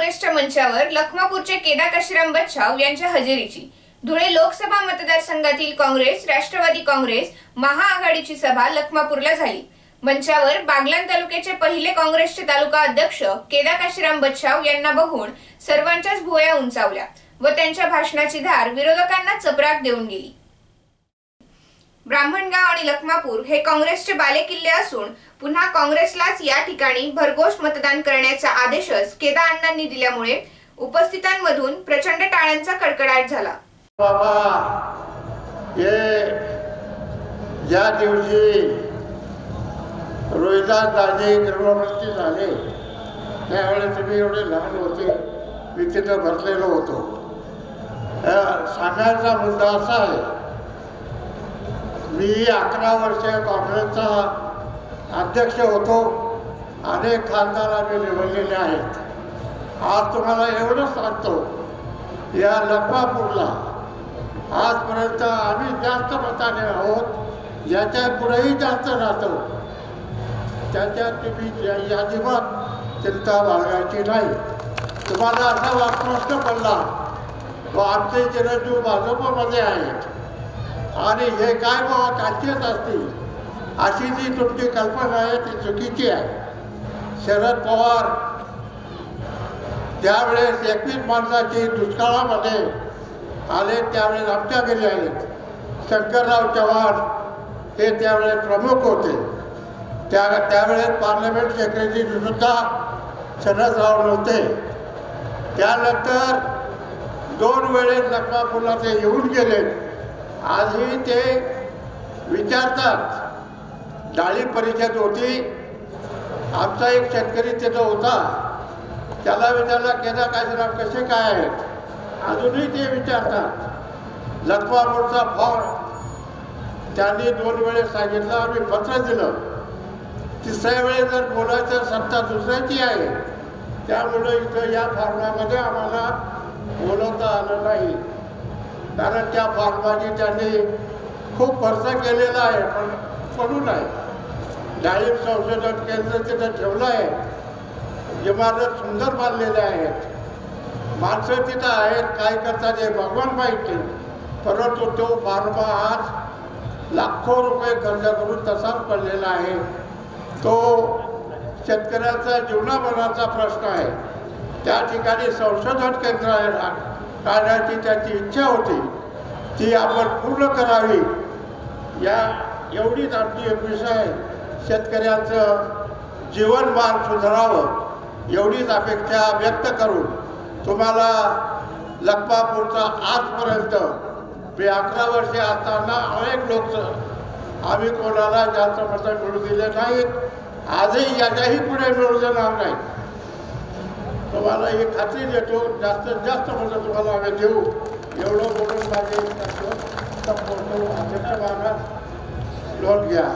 वरिष्ठ मंचावर लखमापूरचे केदार काशीराम बच्छाव यांच्या हजेरीची धुळे लोकसभा मतदारसंघातील काँग्रेस, राष्ट्रवादी काँग्रेस, महाआघाडीची सभा लखमापूरला झाली। मंचावर बागलाण तालुक्याचे पहिले काँग्रेसचे तालुका अध्यक्ष केदार काशीराम बच्छाव यांना बघून सर्वांच्याच भुवया उंचावल्या व त्यांच्या भाषणाची धार विरोधकांना चपराक देऊन गेली। ब्राह्मणगाव आणि लखमापूर हे काँग्रेसचे बालेकिल्ले असून पुन्हा काँग्रेसलाच या ठिकाणी भरघोस मतदान करण्याचा आदेशच केदार अण्णांनी दिल्यामुळे उपस्थितांमधून प्रचंड टाळ्यांचा कडकडाट झाला। ज्या दिवशी रोहिदास दाजी गर्भवती झाले त्यावेळेस तुम्ही एवढे लहान होते, मी तिथं भरलेलो होतो। सांगायचा मुद्दा असा आहे, मी 11 वर्ष काँग्रेसचा अध्यक्ष होतो, अनेक खासदार आम्ही निवडलेले आहेत। आज तुम्हाला एवढंच सांगतो, या लखमापूरला आजपर्यंत आम्ही जास्त मताने आहोत, याच्या पुढेही जास्त राहतो, त्याच्यात तुम्ही अजिबात चिंता बाळगायची नाही। तुम्हाला असा प्रश्न पडला व आमचे चिरंजीव भाजपमध्ये आहेत आणि हे काय बाबा काचेच असतील अशी जी तुमची कल्पना आहे ती चुकीची आहे। शरद पवार त्यावेळेस 21 माणसाची दुष्काळामध्ये आले, त्यावेळेस आमच्या घरी आले। शंकरराव चव्हाण हे त्यावेळेस प्रमुख होते, त्यावेळेस पार्लमेंट सेक्रेटरी सुद्धा शरदराव नव्हते। त्यानंतर 2 वेळेस लखमापूरला ते येऊन गेले। आजही ते विचारतात। डाळिंब परिषद होती, आमचा एक शेतकरी तिथं होता, त्याला विचारला केदार काशीराम कसे काय आहेत, अजूनही ते विचारतात। लखमापूरचा फॉर्म त्यांनी 2 वेळेस सांगितलं, आम्ही पत्र दिलं। तिसऱ्या वेळेस जर बोलायचं सत्ता दुसऱ्याची आहे, त्यामुळे इथं या फॉर्मामध्ये आम्हाला बोलवता आलं नाही, कारण त्या फॉर्माची त्यांनी खूप खर्च केलेला आहे, पण पडून आहे। डाळिंब संशोधन केंद्र तिथं ठेवलं आहे, इमारत सुंदर बांधलेल्या आहेत, माणसं तिथं आहेत, काय करतात हे भगवान माहिती, परंतु तो फॉर्मा आज लाखो रुपये खर्च करून तसाच पडलेला आहे। तो शेतकऱ्याचा जीवनाभराचा प्रश्न आहे। त्या ठिकाणी संशोधन केंद्र काढण्याची त्याची इच्छा होती, ती आपण पूर्ण करावी। एवढीच आमची अपेक्षा आहे, शेतकऱ्याचं जीवनमान सुधारावं एवढीच अपेक्षा व्यक्त करून तुम्हाला लखमापूरचा आजपर्यंत मी 11 वर्षे असताना अनेक लोक आम्ही कोणाला जास्त मतं मिळू दिले नाहीत, आजही याच्याही पुढे मिळू देणार नाही। तुम्हाला ही खात्री देतो, जास्तीत जास्त मतं तुम्हाला आम्ही देऊ। एवढं बोलून माझे अध्यक्ष मागा नोंद घ्या।